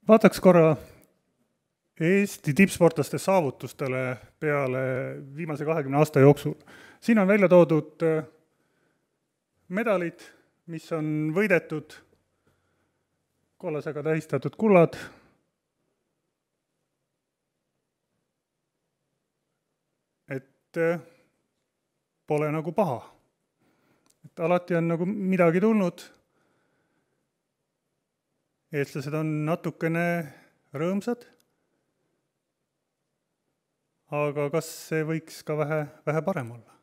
Vaataks korra Eesti tippsportlaste saavutustele peale viimase 20 aasta jooksul. Siin on välja toodud medalid, mis on võidetud, kollasega tähistatud kullad, et pole nagu paha. Et alati on nagu midagi tulnud. Eestlased on natukene rõõmsad, aga kas see võiks ka vähe parem olla?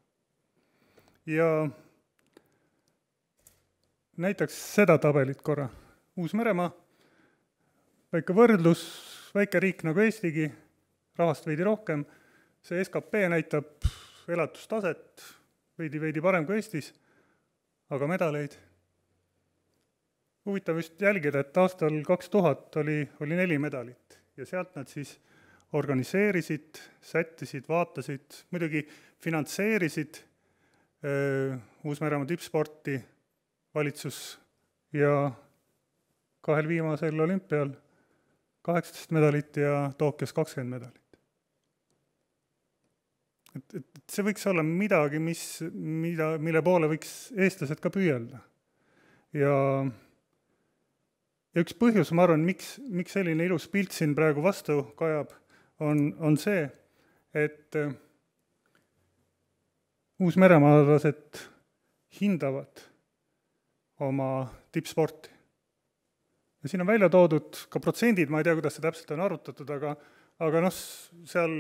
Ja näiteks seda tabelit korra. Uus-Meremaa, väike võrdlus, väike riik nagu Eestigi, rahvast veidi rohkem, see SKP näitab elatustaset veidi parem kui Eestis, aga medaleid. Huvitav just jälgida, et aastal 2000 oli 4 medalit ja sealt nad siis organiseerisid, sättisid, vaatasid, muidugi finantseerisid Uus-Meremaa tippsporti valitsus ja 2 viimasel olümpial 18 medalit ja Tokyos 20 medalit. Et see võiks olla midagi, mille poole võiks eestlased ka püüelda. Ja üks põhjus, ma arvan, miks selline ilus pilt siin praegu vastu kajab, on see, et uusmeremaalased hindavad oma tippsporti. Ja siin on välja toodud ka protsendid, ma ei tea, kuidas see täpselt on arutatud, aga seal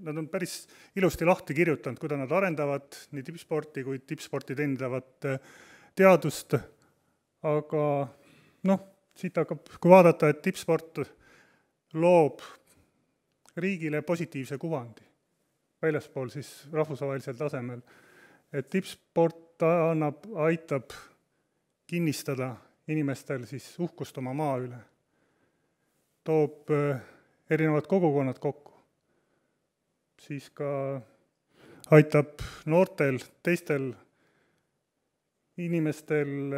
nad on päris ilusti lahti kirjutanud, kuidas nad arendavad nii tippsporti kui tippsporti teenindavat teadust, aga siit hakkab, kui vaadata, et tippsport loob riigile positiivse kuvandi väljaspool siis rahvusvahelisel tasemel, et tippsport aitab kinnistada inimestel siis uhkust oma maa üle, toob erinevad kogukonnad kokku, siis ka aitab noortel, teistel inimestel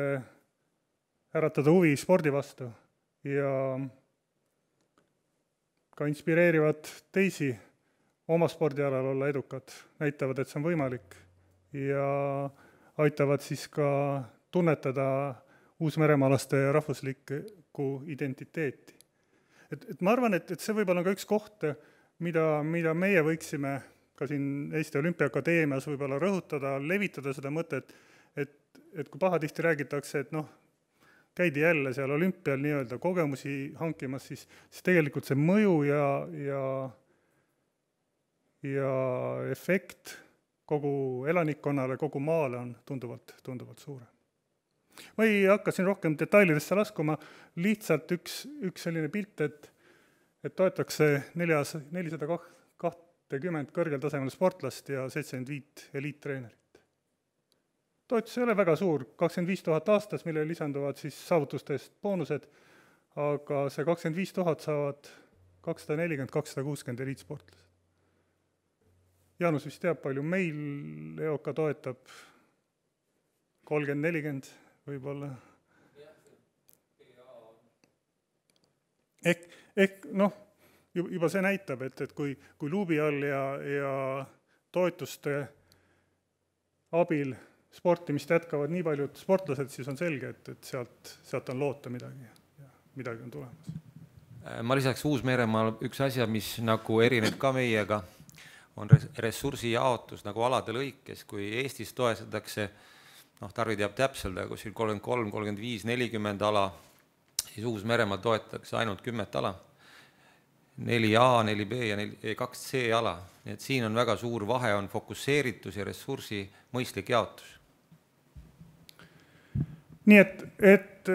äratada huvi spordi vastu ja ka inspireerivad teisi oma spordialal olla edukad, näitavad, et see on võimalik ja aitavad siis ka tunnetada uusmeremaalaste rahvuslikku identiteeti. Et ma arvan, et see võib olla ka üks koht, mida meie võiksime ka siin Eesti Olümpiaakadeemias võib-olla rõhutada, levitada seda mõtet, et kui pahatihti räägitakse, et käidi jälle seal olümpial nii-öelda kogemusi hankimas, siis tegelikult see mõju ja efekt kogu elanikkonnale, kogu maale on tunduvalt suurem. Ma ei hakka siin rohkem detailidesse laskuma, lihtsalt üks selline pilt, et toetakse 420 kõrgel tasemel sportlast ja 75 eliittreenerit. Toetus ei ole väga suur, 25 000 aastas, mille lisanduvad siis saavutuste eest boonused, aga see 25 000 saavad 240-260 eliitsportlased. Jaanus vist teab palju, meil EOK toetab 30-40 võib-olla. Ehk juba see näitab, et kui luubi all ja toetuste abil sportimist jätkavad nii paljud sportlased, siis on selge, et sealt on loota midagi on tulemas. Ma lisaks Uus-Meremaal üks asja, mis nagu erineb ka meiega, on ressursi jaotus nagu alade lõikes, kui Eestis toetatakse, Tarvi teab täpselt, aga kuskil 33, 35, 40 ala, siis Uus-Meremaal toetatakse ainult 10 ala, 4A, 4B ja 2C ala. Nii et siin on väga suur vahe, on fokusseeritus ja ressursi mõistlik jaotus. Nii et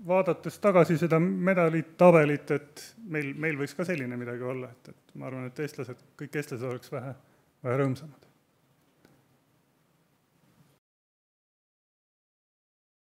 vaadates tagasi seda medalit, tabelit, et meil võiks ka selline midagi olla, et ma arvan, et kõik eestlased oleks vähe rõõmsamad.